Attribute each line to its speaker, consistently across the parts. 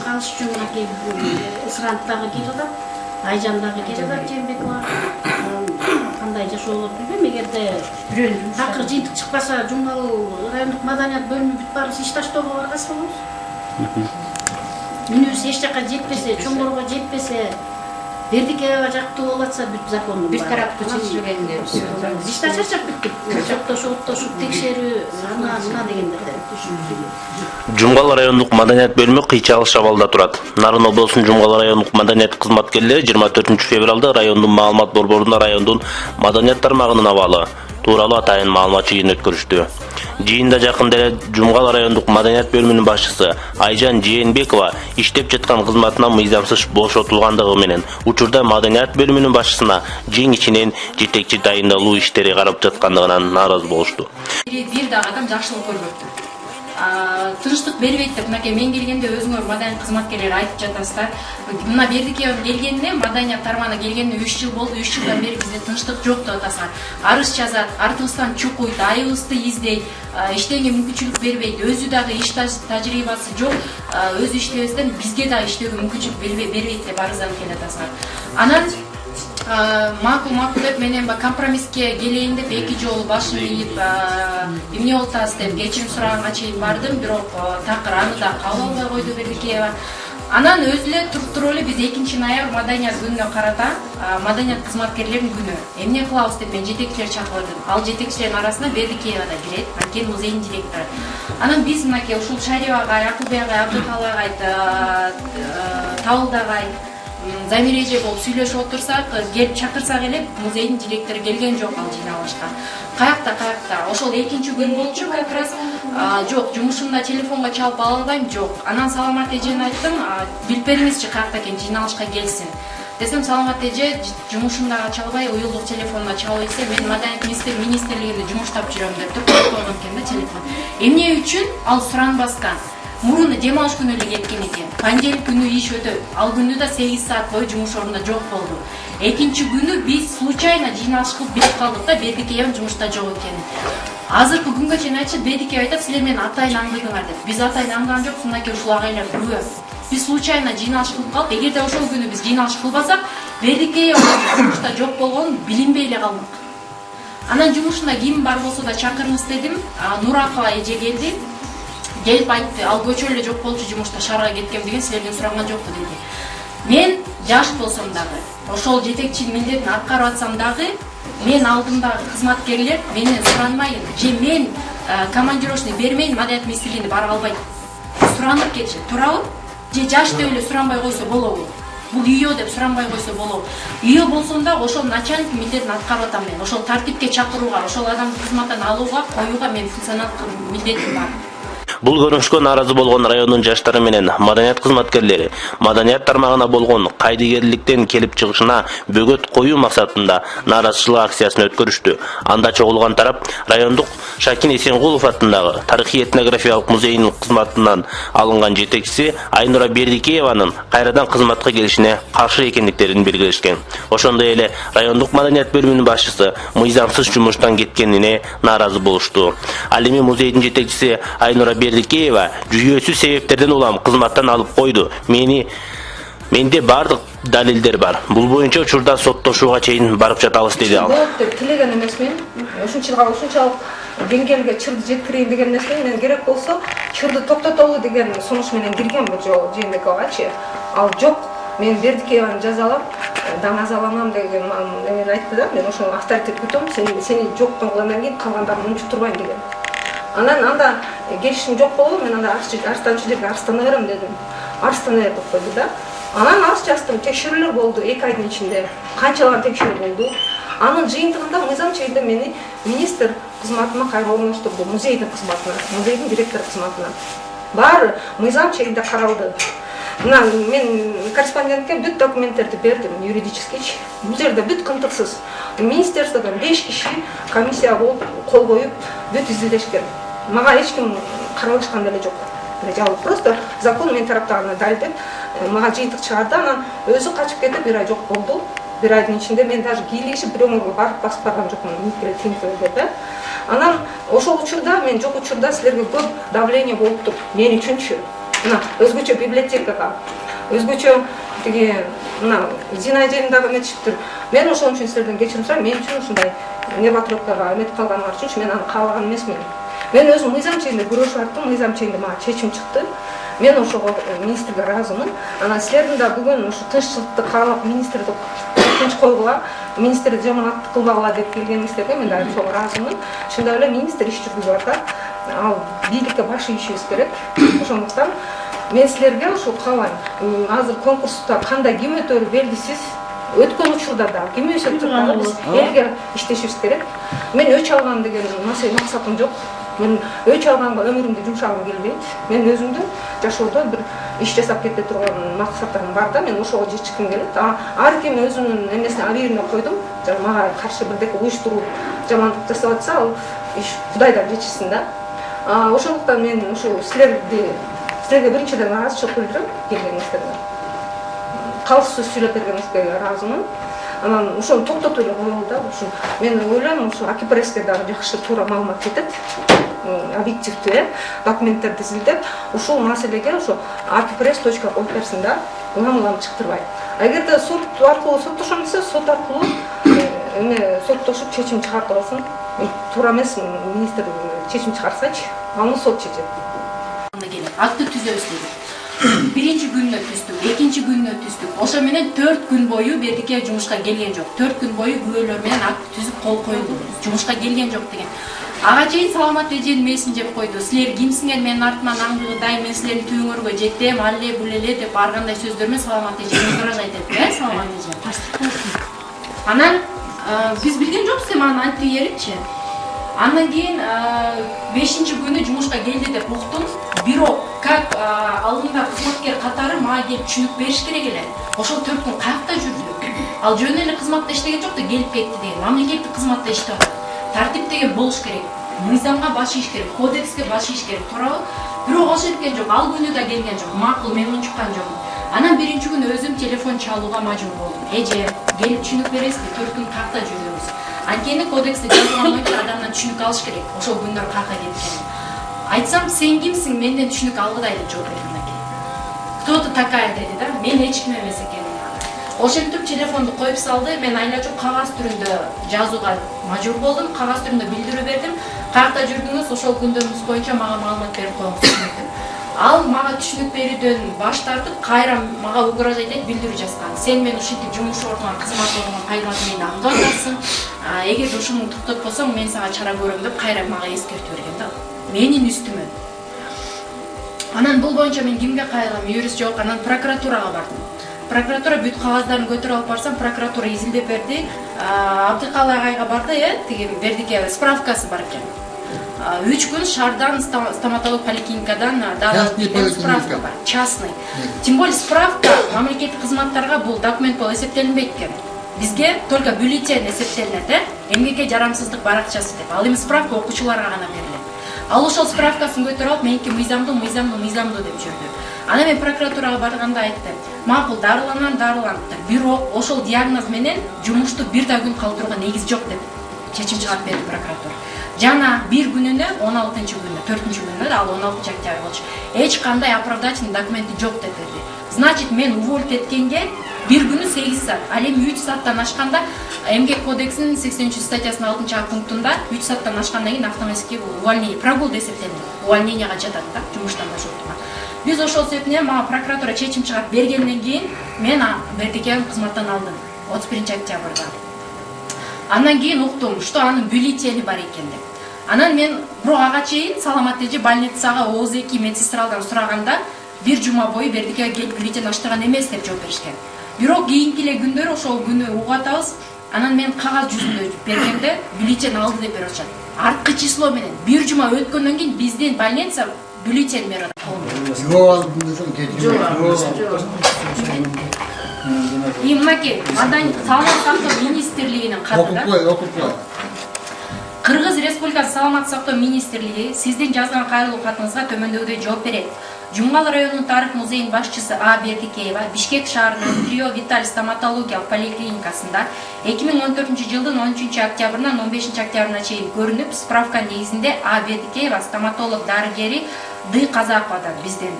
Speaker 1: алыш үчүн мынакей Ысыран дагы келип атат, Айжан дагы келип атат Жээнбекова. Кандай жашоо болот билбейм. Эгерде такыр жыйынтык чыкпаса, Жумгал райондук маданият бөлүмү бүт баарыбыз иш таштоого баргасы болобуз. Үнүбүз эч жака жетпесе, чоңдорго жетпесе, Бердикеева жактуу болуп атса бүт закондун
Speaker 2: бир тараптуу чечилгенде
Speaker 1: биз иште чарчап бүттүк. Оттошуп текшерүү, мына дегендерде.
Speaker 3: Жумгал райондук маданият бөлүмү кыйчалык абалда турат. Нарын облусунун Жумгал райондук маданият кызматкерлери 24 февралда райондун маалымат борборунда райондун маданият тармагынын абалы тууралуу атайын маалымат жыйын өткөрүштү. Жыйында жакында эле Жумгал райондук маданият бөлүмүнүн башчысы Айжан Жээнбекова иштеп жаткан кызматынан мыйзамсыз бошотулгандыгы менен учурда маданият бөлүмүнүн башчысына жең ичинен жетекчи дайындалуу иштери карап жаткандыгынан нааразы болушту.
Speaker 2: Бир дагы адам жакшылык көрбөптүр. Тыныштык бербейт деп мынакей мен келгенде өзүңөр маданият кызматкерлери айтып жатасыздар. Мына Бердикеева келгенде маданият тармагына келгенде 3 жыл болду. 3 жылдан бери бизде тынчтык жок деп атасыңар. Арыз жазат, артыбыздан чукуйт, айыбызды издейт, иштеге мүмкүнчүлүк бербейт. Өзү дагы иш тажрыйбасы жок. Өзү иштебестен бизге дагы иштөөгө мүмкүнчүлүк бербейт деп арызданып келатасыңар. Анан макул деп менен компромисске келейин деп 2 жолу башым ийип эмне болуп атасыз деп кечирим сураганга чейин бардым, бирок такыр аны да кабыл албай койду Бердикеева. Анан өзү эле туруп эле биз 2 ноябрь маданият күнүнө карата маданият кызматкерлеринин күнү эмне кылабыз деп мен жетекчилер чакырдым. Ал жетекчилердин арасына Бердикеева да кирет, анткени музейдин директору. Анан биз мынакей ушул Шариева агай, Акылбек агай, Абдыкалы агай, Табылды агай, Замир эже болуп сүйлөшүп отурсак, келип чакырсак эле музейдин директору келген жок ал жыйналышка. Каякта ошол 2 күн болчу как раз. Жок, жумушумда телефонго чалып ала албайм, жок. Анан Саламат эжени айттым, билип бериңизчи каякта экен жыйналышка келсин. Десем Саламат эже жумушумда чалбай, уюлдук телефонуна чалып ийсе, мен маданият министрлигинде жумуштап жүрөм деп туруп койгон экен да телефон. Эмне үчүн ал суранбаскан? Мурун дем алыш күнү эле кеткен экен. Панжелик күнү иш өтөт. Ал күнү да 8 саат бою жумуш ордунда жок болду. Экинчи күнү биз случайно жыйналыш кылып билип калдык да Бердикеева жумушта жок экенин. Азыркы күнгө чейин айтышат, Бердикеева айтат, силер менен атайын аңдыдыңар деп. Биз атайын аңдыган жокпуз, мынакей ушул агайлар күбө. Биз случайно жыйналыш кылып калдык. Эгерде ошол күнү биз жыйналыш кылбасак, Бердикеева жумушта жок болгонун билинбей эле калдык. Анан жумушунда ким бар болсо да чакырыңыз дедим. Нуракова эже келди. Келип айтты, ал көчө эле жок болчу жумушта шаарга кеткем деген, силерден сураган жокпу деди. Мен жаш болсом дагы, ошол жетекчи милдетин аткарып атсам дагы, мен алдымдагы кызматкерлер менен суранмайын, же мен командировочный бермейин маданият министрлигине бара албайт. Суранып кетишет, туурабы? Же жаш деп эле суранбай койсо болобу? Бул үйө деп суранбай койсо болобу? Үйө болсом да ошол начальник милдетин аткарып атам мен. Ошол тартипке чакырууга, ошол адамды кызматтан алууга, коюуга мен функционалдык милдетим бар.
Speaker 3: Бул көрүнүшкө нааразы болгон райондун жаштары менен маданият кызматкерлери маданият тармагына болгон кайдыгерликтен келип чыгышына бөгөт коюу максатында нааразычылык акциясын өткөрүштү. Анда чогулган тарап райондук Шакин Эсенгулов атындагы тарыхый этнографиялык музейдин кызматынан алынган жетекчиси Айнура Бердикееванын кайрадан кызматка келишине каршы экендиктерин белгилешкен. Ошондой эле райондук маданият бөлүмүнүн башчысы мыйзамсыз жумуштан кеткенине нааразы болушту. Ал эми музейдин жетекчиси Айнура Бердикеева жүйөсүз себептерден улам кызматтан алып койду. Менде бардык далилдер бар. Бул боюнча учурда соттошууга чейин барып жатабыз деди ал.
Speaker 4: Болот деп тилеген эмесмин. Ушунчалык деңгээлге чырды жеткирейин деген нерсе менен керек болсо, чырды токтотолу деген сунуш менен кирген бул жолу Жээнбековачы. Ал жок, мен Бердикееваны жазалап, даңазаламам деген мен айтты да, мен ошол авторитет күтөм, сени жоктон кылгандан кийин калгандарын унчуктурбайм деген. Анан анда келишим жок болду, мен анда арстанчы жерге арстана берем дедим. Арстана деп койду да. Анан арыз жаздым, текшерүүлөр болду 2 айдын ичинде. Канчалаган текшерүү болду. Анын жыйынтыгында мыйзам чегинде мени министр кызматына кайра орноштурду, музейдин кызматына, музейдин директору кызматына. Баары мыйзам чегинде каралды. Мына мен корреспондентке бүт документтерди бердим, юридическийчи. Бул жерде бүт кымтыксыз. Министерстводон 5 киши комиссия болуп кол коюп бүт изилдешкен. Мага эч ким каралышкан деле жок. Жалпы просто закон мен тараптагына далилдеп, мага жыйынтык чыгарды, анан өзү качып кетип 1 ай жок болду. 1 айдын ичинде мен даже кийлигишип бирөөгө барып басып барган жокмун, Тинкелде да. Анан ошол учурда мен жок учурда силерге көп давление болуптур. Мен үчүнчү. мына өзгөчө библиотекага, өзгөчө тиги мына Зина жайындагы эметиптир. Мен ошон үчүн силерден кечирим сурайм. Мен үчүн ушундай небатыровкага эметип калганыңар үчүн мен аны каалаган эмесмин. Мен өзүм мыйзам чегинде күрөшүп аттым, мыйзам чегинде мага чечим чыкты. Мен ошого министрге ыраазымын. Анан силердин да бүгүн ушу тынччылыкты каалап министрди тынч койгула, министрди жаманат кылбагыла деп келгениңиздерге мен да ошого ыраазымын. Шындап эле министр иш жүргүзүп атат. Ал бийликке баш ийишибиз керек. Ошондуктан мен силерге ушу каалайм. Азыр конкурста кандай ким өтөрү белгисиз. Өткөн учурда да ким өсөп турганда биз элге иштешибиз керек. Мен өч алган деген максатым жок. Мен өч алганга өмүрүмдү жумшагым келбейт. Мен өзүмдү жашоодо бир иш жасап кете турган максаттарым бар да, мен ошого жетишким келет. Ар ким өзүнүн эмесине абийирине койдум. Мага каршы бирдеке уюштуруп жамандык жасап атса, ал иш Кудайдан жетишсин да. Ошондуктан мен ушу силерге биринчиден ыраазычылык билдирем келгениңиздерге. Калыс сөз сүйлөп бергениңизге ыраазымын. Анан ошону токтотуп эле коелу да. Ушу мен ойлойм, ушу Акипресске дагы жакшы туура маалымат кетет. Объективдүү документтерди изилдеп, ушул маселеге ошо akippress.org коюп берсин да, улам чыктырбай. Эгерде суд аркылуу соттошом десе, суд аркылуу соттошуп чечим чыгартып алсын. Туура эмес министр чечим чыгарсачы, аны сот чечет.
Speaker 2: Акты түзөбүз деди. Биринчи күнүнө түздүк, экинчи күнүнө түздүк. Ошо менен 4 күн бою бердике жумушка келген жок. 4 күн бою күбөлөр менен акт түзүп кол коюлду. Жумушка келген жок деген. Ага чейин Саламат эженин мээсин жеп койду. Силер кимсиңер, менин артыман аңдыгыдай, мен силердин түбүңөргө жетем, алле булеле деп ар кандай сөздөр менен Саламат эжен угрожать этти, Саламат эжен. Анан биз билген жокпуз эми анын айтып беринчи. Андан кийин 5-чи күнү жумушка келди деп уктум. Бирок как алдында кызматкер катары мага келип түшүнүк бериш керек эле. Ошол 4 күн каякта жүрдү? Ал жөн эле кызматта иштеген жок да келип кетти деген. Мамлекеттик кызматта иштеп атат. Тартип деген болуш керек. Мыйзамга баш ийиш керек, кодекске баш ийиш керек, туурабы? Бирок ошо эткен жок, ал күнү да келген жок. Макул, мен унчуккан жокмун. Анан биринчи күнү өзүм телефон чалууга мажбур болдум. Эже, келип түшүнүк бересизби? 4 күн каякта жүрдүңүз. Анткени кодексте жазылган боюнча адамдан түшүнүк алыш керек. Ошол күндөр каяка кеткен. Айтсам, сен кимсиң? Менден түшүнүк алгыдай деп жооп берди. Кто-то такая деди да, мен эч ким эмес экенмин. Ошентип телефонду коюп салды, мен айлачоп кагаз түрүндө жазууга мажбур болдум, кагаз түрүндө билдирүү бердим. Каякта жүрдүңүз, ошол күндөрүңүз боюнча мага маалымат берип коюңуз. Ал мага түшүнүк берүүдөн баш тартып, кайра мага угрожать этип билдирүү жазган. Сен мен ушинтип жумуш ордума, кызмат ордума пайдаланып мени аңдап атасың. Эгерде ушуну токтотпосоң, мен сага чара көрөм деп кайра мага эскертүү берген да. Менин үстүмө. Анан бул боюнча мен кимге кайрылам? Юрист жок, анан прокуратурага бардым. Прокуратура бүт кагаздарын көтөрүп алып барсам, прокуратура изилдеп берди. Абдыкалы агайга барды, тиги бердике справкасы бар экен. 3 күн Шардан стоматолог поликлиникадан дагы справка бар. Частный. Тем более справка мамлекеттик кызматтарга бул документ болуп эсептелинбейт экен. Бизге только бюллетень эсептелинет, эмгекке жарамсыздык баракчасы деп. Ал эми справка окуучуларга гана берилет. Ал ошол справкасын көтөрүп алып, меники мыйзамдуу деп жүрдү. Анан мен прокуратурага барганда айтты. Макул, дарыланам. Бирок ошол диагноз менен жумушту бир да күн калтырууга негиз жок деп чечим чыгарып берди прокуратура. Жана бир күнүнө 16-күнүнө, 4-күнүнө ал 16-октябрь болчу. Эч кандай оправдательный документи жок деп берди. Значит, мен уволить эткенге бир күнү 8 саат, ал эми 3 сааттан ашканда эмгек кодексинин 83 статьясынын 6-А пунктунда 3 сааттан ашкандан кийин автоматически увольнение, прогул эсептелинет. Увольненияга жатат да, жумуштан бошотууга. Биз ошол себептен мага прокуратура чечим чыгарып бергенден кийин мен бердике кызматтан алдым 31-октябрда. Андан кийин уктум, что анын бюллетени бар экен деп. Анан мен бирок ага чейин Саламат эже больницага ОЗ2 медсестралдан сураганда бир жума бою бердике келип бюллетень аштырган эмес деп жооп беришкен. Бирок кийинки эле күндөр ошол күнү угуп атабыз. Анан мен кагаз жүзүндө бергенде бюллетень алды деп берип атышат. Арткы число менен бир жума өткөндөн кийин биздин больница бюллетень берет. И мынакей, Саламат сактоо министрлигинин каты да. Кыргыз Республикасы Саламат сактоо министрлиги сиздин жазган кайрылуу катыңызга төмөндөгүдөй жооп берет. Жумгал районунун тарых музейинин башчысы А. Бердикеева Бишкек шаарынын Трио Виталь стоматологиялык поликлиникасында 2014-жылдын 13-октябрынан 15-октябрына чейин көрүнүп, справка негизинде А. Бердикеева стоматолог дарыгери Ды Казаковадан бизден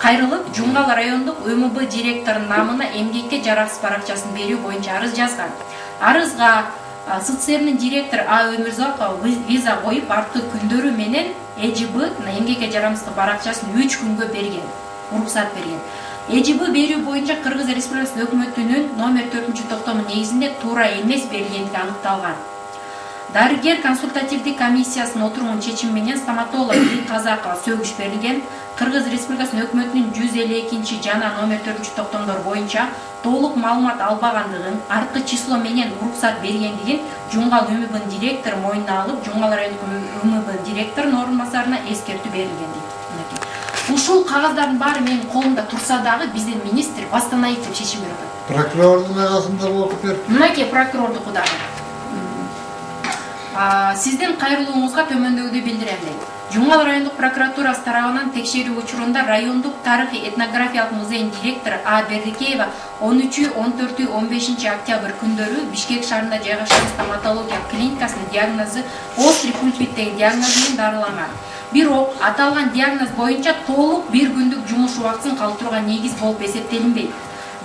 Speaker 2: кайрылып Жумгал райондук ÖМБ директорунун намына эмгекке жараксыз баракчасын берүү боюнча арыз жазган. Арызга СЦРнын директору А. Өмүрзакова виза коюп арткы күндөрү менен ЭЖБ эмгекке жарамсыздык баракчасын 3 күнгө берген, уруксат берген. ЭЖБ берүү боюнча Кыргыз Республикасынын өкмөтүнүн номер 4-токтому негизинде туура эмес берилгендиги аныкталган. Дарыгер консультативдик комиссиясынын отурумунун чечими менен стоматолог Казакова сөгүш берилген. Кыргыз Республикасынын өкмөтүнүн 152 жана номер 4-токтомдор боюнча толук маалымат албагандыгын, арткы число менен уруксат бергендигин Жумгал ÖМБнын директору мойнуна алып, Жумгал райондук ÖМБ директорунун орун басарына эскертүү берилген дейт. Ушул кагаздардын баары менин колумда турса дагы биздин министр восстановить деп чечим берип атат.
Speaker 5: Прокурордун агасында окуп берип.
Speaker 2: Мынакей прокурордуку дагы. Сиздин кайрылууңузга төмөндөгүдү билдирем дейт. Жумгал райондук прокуратурасы тарабынан текшерүү учурунда райондук тарыхый этнографиялык музейдин директору А. Бердикеева 13-14-15 октябрь күндөрү Бишкек шаарында жайгашкан стоматология клиникасынын диагнозу острый пульпиттеги диагнозу менен дарыланган. Бирок аталган диагноз боюнча толук бир күндүк жумуш убактысын калтырууга негиз болуп эсептелинбейт.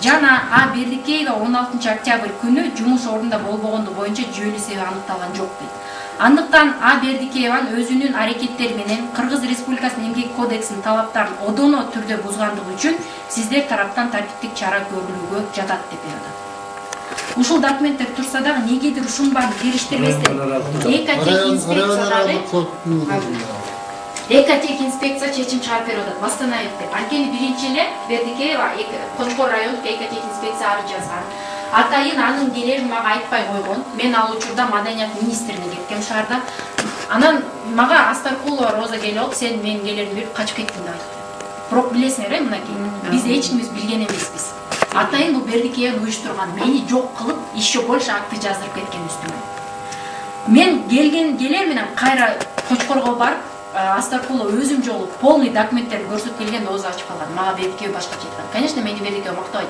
Speaker 2: Жана А. Бердикеева 16 октябрь күнү жумуш ордунда болбогондугу боюнча жүйөлүү себеп аныкталган жок дейт. Андыктан А. Бердикееванын өзүнүн аракеттери менен Кыргыз Республикасынын эмгек кодексинин талаптарын одоно түрдө бузгандыгы үчүн сиздер тараптан тартиптик чара көрүлүүгө жатат деп атат. Ушул документтер турса дагы негедир ушунун баарын териштирбестен Экотех инспекция чечим чыгарып берип атат, восстановить деп. Анткени биринчи эле Бердикеева Кочкор райондук экотех инспекция арыз жазган. Атайын анын келерин мага айтпай койгон. Мен ал учурда маданият министрине кеткем шаарда. Анан мага Астаркулова Роза келип алып, сен менин келеримди берип качып кеттиң деп айтты. Бирок билесиңер, мынакей, биз эч кимибиз билген эмеспиз. Атайын бул Бердикеева уюштурган, мени жок кылып, еще больше акты жаздырып кеткен үстүмө. Мен келер менен кайра Кочкорго барып, Астаркулова өзүм жолу полный документтерди көрсөтүп келгенде ооз ачып калган. Мага Бердикеева башкача айткан. Конечно, мени Бердикеева мактабайт.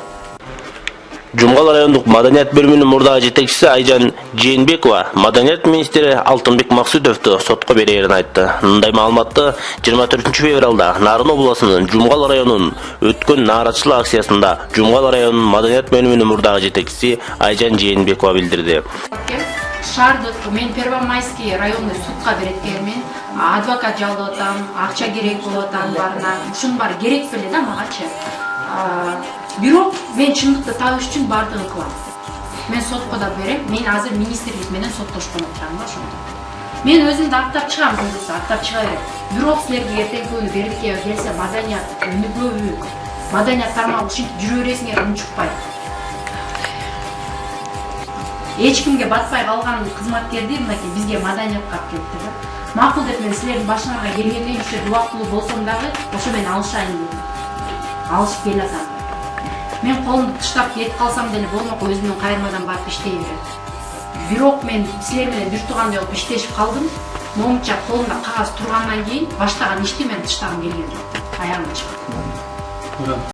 Speaker 3: Жумгал райондук маданият бөлүмүнүн мурдагы жетекчиси Айжан Жээнбекова маданият министри Алтынбек Максудовду сотко берерин айтты. Мындай маалыматты 24 февралда Нарын областынын Жумгал районунун өткөн нааразычылык акциясында Жумгал районунун маданият бөлүмүнүн мурдагы жетекчиси Айжан Жээнбекова билдирди.
Speaker 2: Шаардык мен Первомайский районный судка береткенмин, адвокат жалдап атам, акча керек болуп атам барына. Ушунун баары керек беле да магачы. Бирок мен чындыкты табыш үчүн бардыгын кылам. Мен сотко да берем. Мен азыр министрлик менен соттошкон отурам да ошондо. Мен өзүм да актап чыгам, буюрса актап чыга берем. Бирок силерге эртең күнү Бердикеева келсе маданият өнүгүүбү, маданият тармагы ушинтип жүрө бересиңер, унчукпай. Эч кимге батпай калган кызматкерди мынакей бизге маданиятка алып келди да. Макул деп мен силердин башыңарга келгенде ушул убактылуу болсом дагы ошо мен алышайын дедим. Алышып келатам. Мен колумду тыштап кетип калсам деле болмок, өзүмдүн кайрмадан барып иштей берем. Бирок мен силер менен бир туугандай болуп иштешип калдым. Момунча колумда кагаз тургандан кийин баштаган ишти мен тыштагым келген жок. Аягына чыктым.